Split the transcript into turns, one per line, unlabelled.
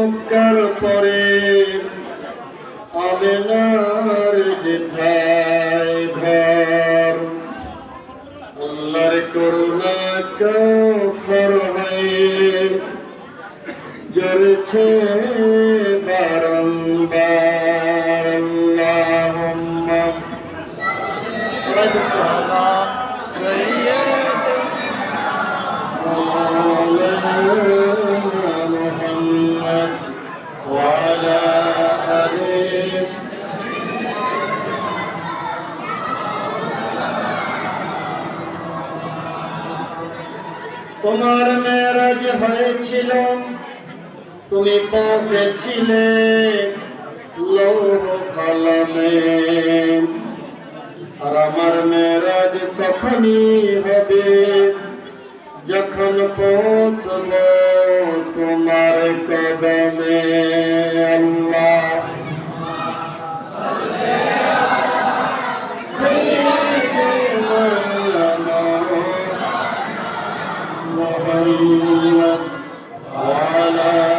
মক্কার পরে আমিনার যেথায় ঘর আল্লাহর করুণা কাউসার হয়ে ঝরেছে বারংবার আল্লাহুম্মা মুহাম্মদ ওয়া আলা আলিহি। তোমার মেরাজ হয়েছিল, তুমি পৌঁছেছিলে লৌহ কলমে, আর আমার মেরাজ তখনই হবে যখন পৌঁছব তোমার কদমে। আল্লাহ মুহাম্মদ ওয়া আলা